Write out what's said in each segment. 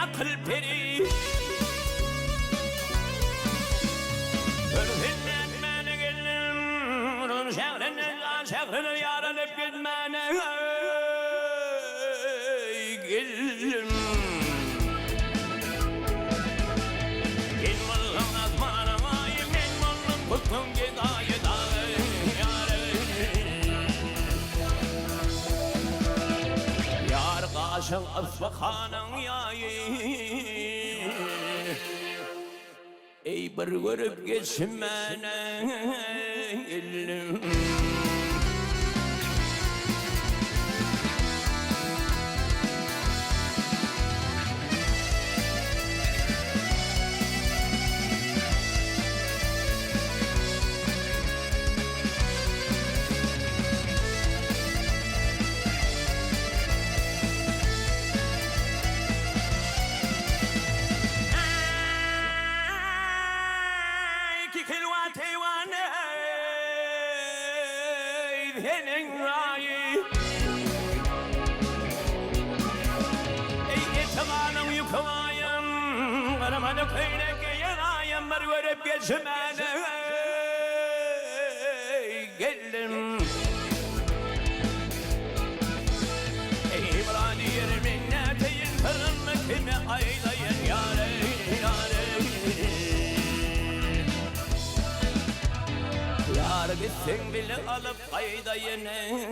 akıl peri Örfillet beni gelin Onun şehrine yaranıp gitmene gelin İlmullum azmanıma İlmullum kutlum gidayı dağı Yar kaşın asbakanın yayı Ey bir görüp geçmene gelin Senin rayı Ey etimanın yıkılayım Karamanı köyleke yanayım Bir görüp geçmene gelin Ey İbrani yerimin neteyin Kırılma kimi aylayın yâre yâre Yar gitsin bile alıp ayda yine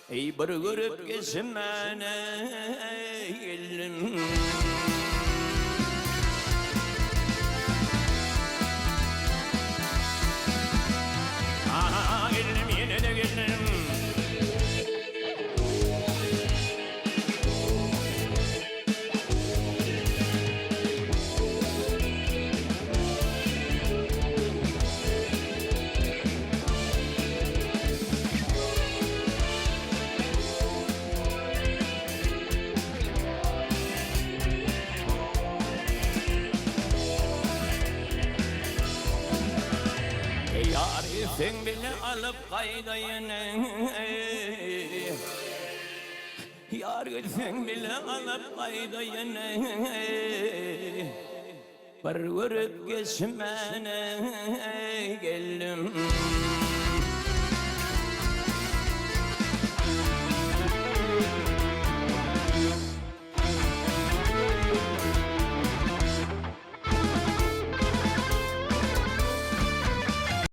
Ey bir görüp geçmene gelin Aha gelin yine de gelin Sen bile alıp kaydayını Yar sen bile alıp kaydayını Bir görüp geçmene geldim